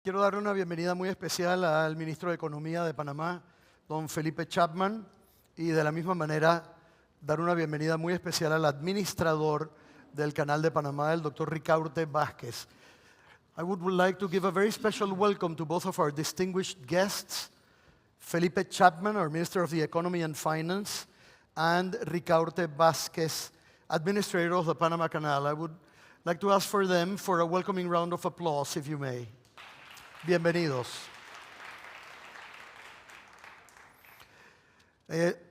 Quiero dar una bienvenida muy especial al ministro de Economía de Panamá, don Felipe Chapman, y de la misma manera dar una bienvenida muy especial al administrador del Canal de Panamá, el doctor Ricaurte Vásquez. I would like to give a very special welcome to both of our distinguished guests, Felipe Chapman, our Minister of the Economy and Finance, and Ricaurte Vásquez, Administrator of the Panama Canal. I would like to ask for them for a welcoming round of applause, if you may. Bienvenidos.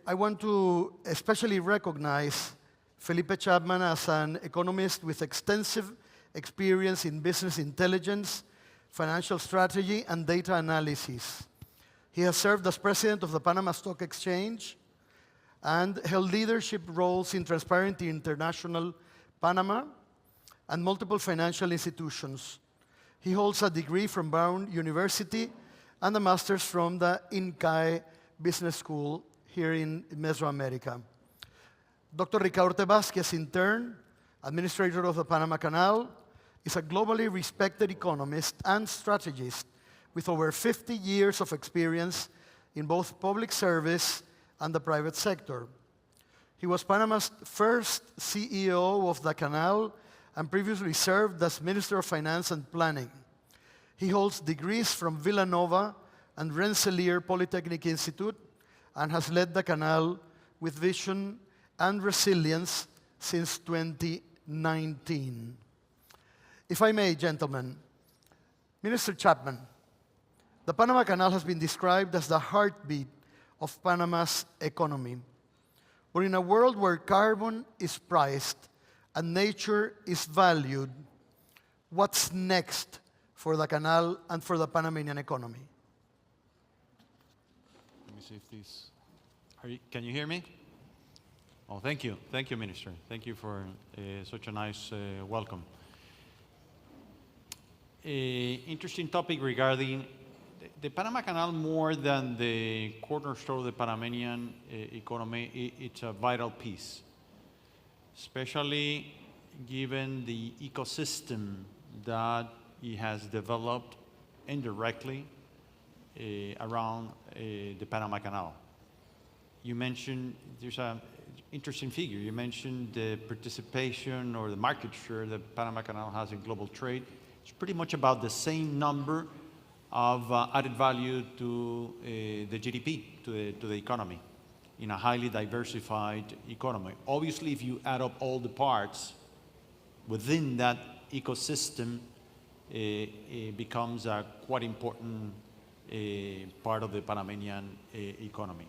I want to especially recognize Felipe Chapman as an economist with extensive experience in business intelligence, financial strategy, and data analysis. He has served as president of the Panama Stock Exchange and held leadership roles in Transparency International Panama and multiple financial institutions. He holds a degree from Brown University and a master's from the INCAE Business School here in Mesoamerica. Dr. Ricaurte Vásquez, in turn, administrator of the Panama Canal, is a globally respected economist and strategist with over 50 years of experience in both public service and the private sector. He was Panama's first CEO of the canal and previously served as Minister of Finance and Planning. He holds degrees from Villanova and Rensselaer Polytechnic Institute and has led the canal with vision and resilience since 2019. If I may, gentlemen, Minister Chapman, the Panama Canal has been described as the heartbeat of Panama's economy. But in a world where carbon is priced and nature is valued, what's next for the canal and for the Panamanian economy? Let me see if this... can you hear me? Oh, thank you. Thank you, Minister. Thank you for such a nice welcome. Interesting topic regarding the Panama Canal. More than the cornerstone of the Panamanian economy, it's a vital piece, especially given the ecosystem that it has developed indirectly around the Panama Canal. You mentioned, there's an interesting figure. You mentioned the participation or the market share that Panama Canal has in global trade. It's pretty much about the same number of added value to the GDP, to the economy, in a highly diversified economy. Obviously, if you add up all the parts within that ecosystem, it becomes a quite important part of the Panamanian economy.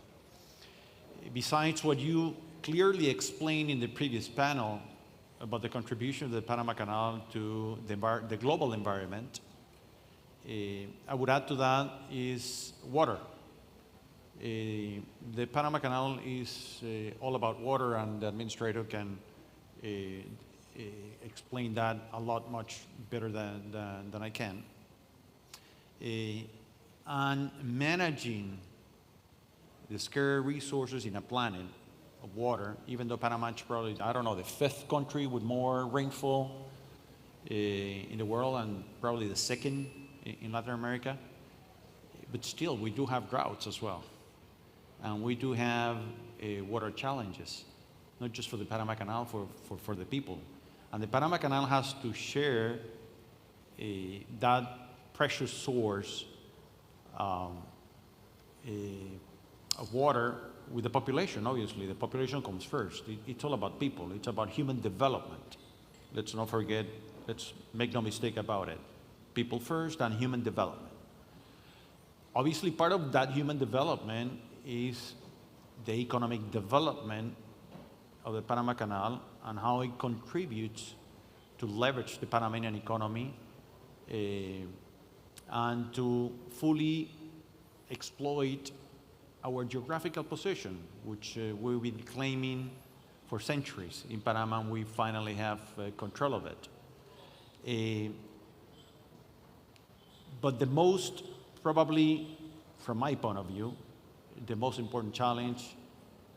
Besides what you clearly explained in the previous panel about the contribution of the Panama Canal to the global environment, I would add to that is water. The Panama Canal is all about water, and the administrator can explain that a lot much better than I can. And managing the scarce resources in a planet of water, even though Panama is probably, I don't know, the 5th country with more rainfall in the world, and probably the 2nd in Latin America, but still we do have droughts as well. And we do have water challenges, not just for the Panama Canal, for the people. And the Panama Canal has to share that precious source of water with the population. Obviously, the population comes first. It's all about people. It's about human development. Let's not forget, let's make no mistake about it. People first and human development. Obviously, part of that human development is the economic development of the Panama Canal and how it contributes to leverage the Panamanian economy and to fully exploit our geographical position, which we've been claiming for centuries in Panama, and we finally have control of it. But the most, probably from my point of view, the most important challenge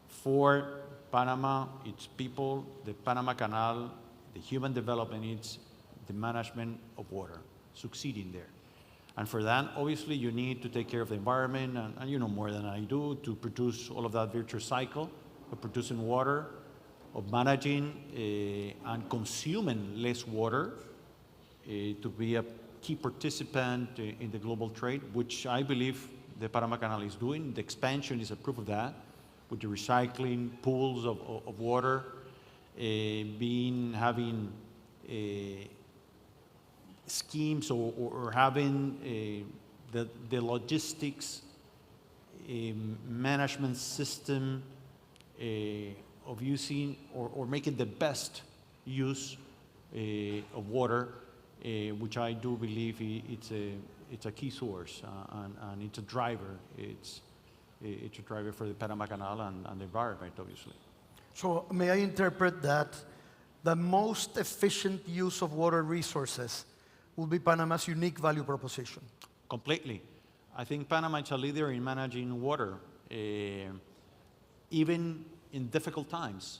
for Panama, its people, the Panama Canal, the human development needs, the management of water, succeeding there. And for that, obviously, you need to take care of the environment, and you know more than I do, to produce all of that virtuous cycle of producing water, of managing and consuming less water, to be a key participant in the global trade, which I believe the Panama Canal is doing. The expansion is a proof of that, with the recycling pools of water, having schemes or having the logistics management system of using or making the best use of water, which I do believe it's a key source and it's a driver. It's a driver for the Panama Canal and the environment, obviously. So may I interpret that the most efficient use of water resources will be Panama's unique value proposition? Completely. I think Panama is a leader in managing water, even in difficult times.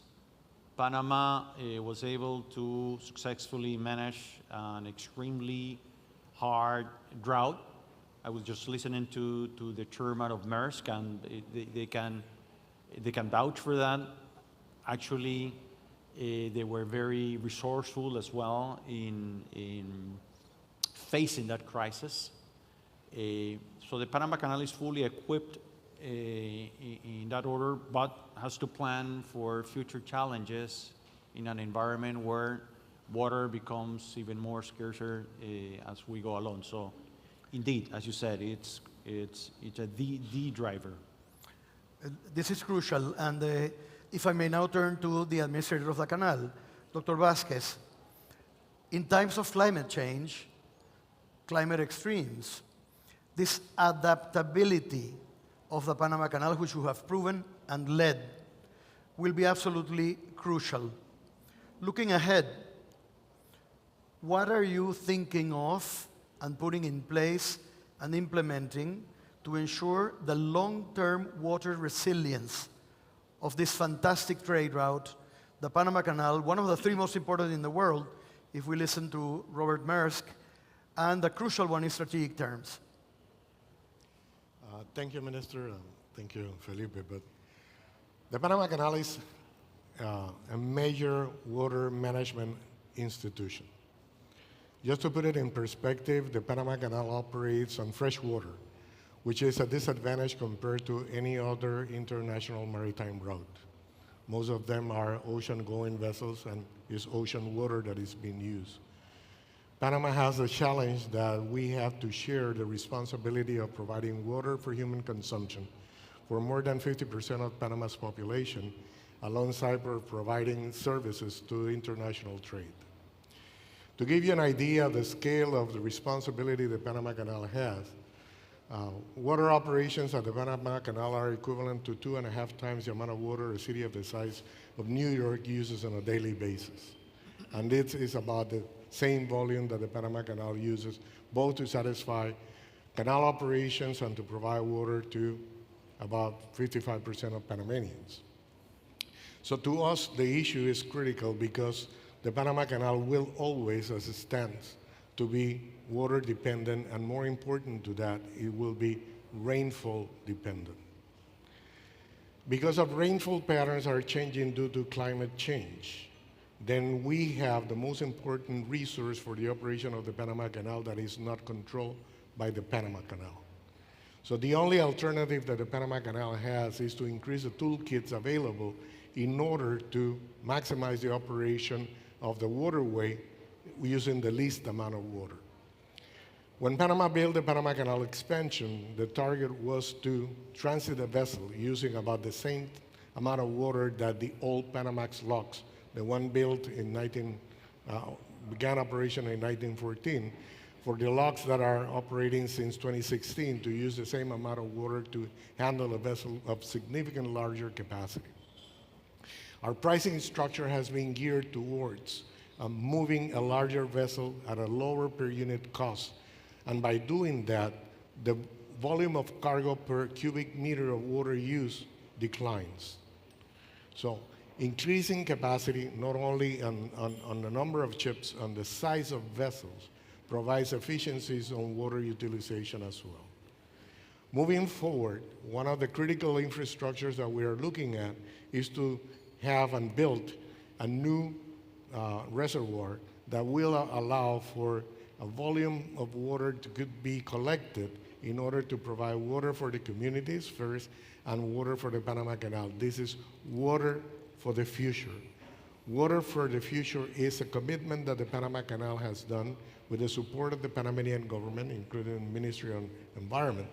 Panama was able to successfully manage an extremely hard drought. I was just listening to the chairman of Maersk, and they can vouch for that. Actually, they were very resourceful as well in facing that crisis. So the Panama Canal is fully equipped in that order, but has to plan for future challenges in an environment where water becomes even more scarcer as we go along. So indeed, as you said, it's the driver. This is crucial, and if I may now turn to the administrator of the canal, Dr. Vásquez. In times of climate change, climate extremes, this adaptability of the Panama Canal, which you have proven and led, will be absolutely crucial. Looking ahead, what are you thinking of and putting in place and implementing to ensure the long-term water resilience of this fantastic trade route, the Panama Canal, one of the three most important in the world, if we listen to Robert Maersk, and the crucial one in strategic terms? Thank you, Minister. Thank you, Felipe. But the Panama Canal is a major water management institution. Just to put it in perspective, the Panama Canal operates on fresh water, which is a disadvantage compared to any other international maritime route. Most of them are ocean-going vessels, and it's ocean water that is being used. Panama has a challenge that we have to share the responsibility of providing water for human consumption for more than 50% of Panama's population, alongside providing services to international trade. To give you an idea of the scale of the responsibility the Panama Canal has, water operations at the Panama Canal are equivalent to 2.5 times the amount of water a city of the size of New York uses on a daily basis. And this is about the same volume that the Panama Canal uses, both to satisfy canal operations and to provide water to about 55% of Panamanians. So to us, the issue is critical because the Panama Canal will always, as it stands, to be water dependent, and more important to that, it will be rainfall dependent. Because of rainfall patterns are changing due to climate change, then we have the most important resource for the operation of the Panama Canal that is not controlled by the Panama Canal. So the only alternative that the Panama Canal has is to increase the toolkits available in order to maximize the operation of the waterway using the least amount of water. When Panama built the Panama Canal expansion, the target was to transit a vessel using about the same amount of water that the old Panamax locks, the one built in began operation in 1914, for the locks that are operating since 2016 to use the same amount of water to handle a vessel of significantly larger capacity. Our pricing structure has been geared towards moving a larger vessel at a lower per unit cost. And by doing that, the volume of cargo per cubic meter of water use declines. So increasing capacity, not only on the number of ships, on the size of vessels, provides efficiencies on water utilization as well. Moving forward, one of the critical infrastructures that we are looking at is to have and build a new reservoir that will allow for a volume of water to could be collected in order to provide water for the communities first and water for the Panama Canal. This is water for the future. Water for the future is a commitment that the Panama Canal has done with the support of the Panamanian government, including the Ministry of Environment,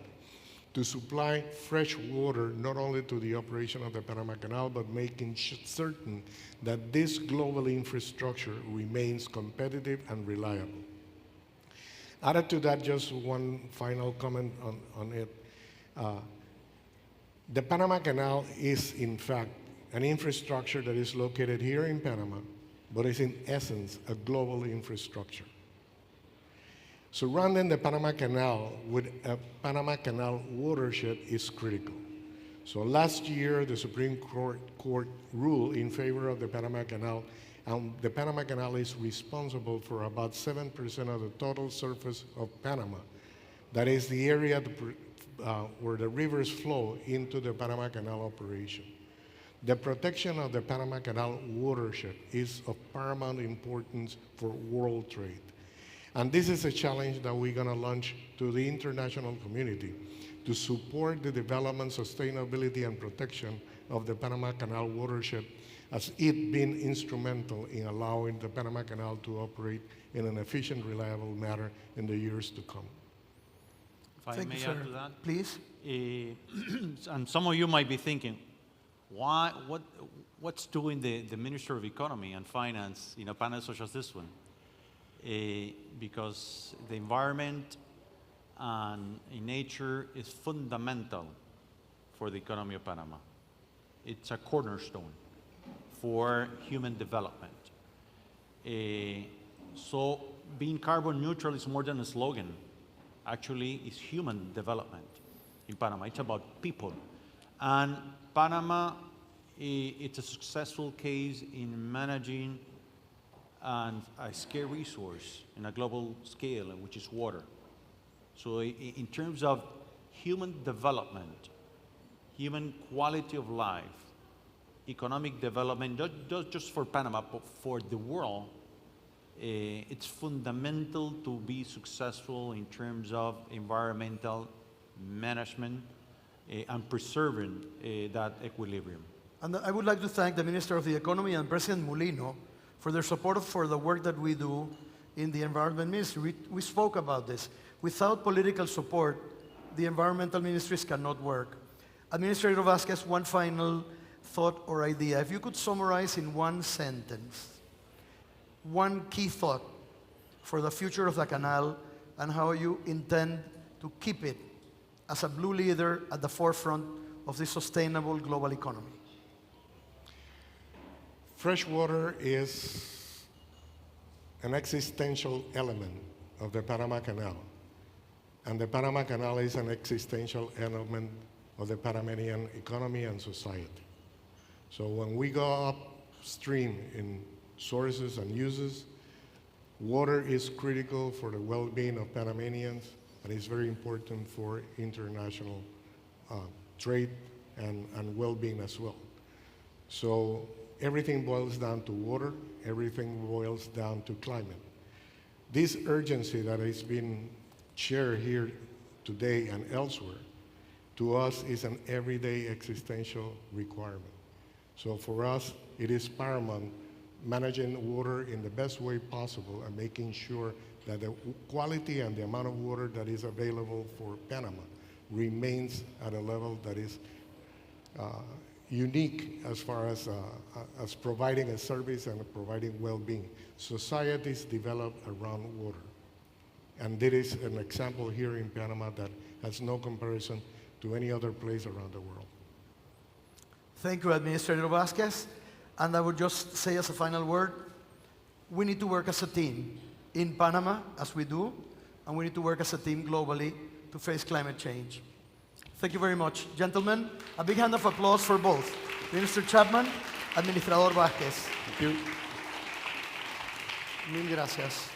to supply fresh water not only to the operation of the Panama Canal, but making certain that this global infrastructure remains competitive and reliable. Added to that, just one final comment on it. The Panama Canal is, in fact, an infrastructure that is located here in Panama, but is in essence a global infrastructure. Surrounding the Panama Canal with a Panama Canal watershed is critical. So last year, the Supreme Court ruled in favor of the Panama Canal, and the Panama Canal is responsible for about 7% of the total surface of Panama. That is the area where the rivers flow into the Panama Canal operation. The protection of the Panama Canal watershed is of paramount importance for world trade. And this is a challenge that we're going to launch to the international community to support the development, sustainability, and protection of the Panama Canal watershed, as it been instrumental in allowing the Panama Canal to operate in an efficient, reliable manner in the years to come. If I Thank may you, sir. add to that. Please. And some of you might be thinking, what's doing the Minister of Economy and Finance in a panel such as this one? Because the environment and nature is fundamental for the economy of Panama. It's a cornerstone for human development. So being carbon neutral is more than a slogan. Actually, it's human development in Panama. It's about people. And Panama, it's a successful case in managing a scarce resource in a global scale, which is water. So in terms of human development, human quality of life, economic development, not just for Panama, but for the world, it's fundamental to be successful in terms of environmental management and preserving that equilibrium. And I would like to thank the Minister of the Economy and President Molino for their support for the work that we do in the Environment Ministry. We spoke about this. Without political support, the environmental ministries cannot work. Administrator Vásquez, one final thought or idea. If you could summarize in one sentence, one key thought for the future of the canal and how you intend to keep it as a blue leader at the forefront of the sustainable global economy. Fresh water is an existential element of the Panama Canal. And the Panama Canal is an existential element of the Panamanian economy and society. So when we go upstream in sources and uses, water is critical for the well-being of Panamanians, and it's very important for international trade and well-being as well. So everything boils down to water, everything boils down to climate. This urgency that has been shared here today and elsewhere, to us is an everyday existential requirement. So for us, it is paramount managing water in the best way possible and making sure that the quality and the amount of water that is available for Panama remains at a level that is unique as far as providing a service and providing well-being. Societies develop around water. And there is an example here in Panama that has no comparison to any other place around the world. Thank you, Administrator Vásquez. And I would just say as a final word, we need to work as a team in Panama, as we do, and we need to work as a team globally to face climate change. Thank you very much. Gentlemen, a big hand of applause for both Minister Chapman, Administrador Vásquez. Thank you. Mil gracias.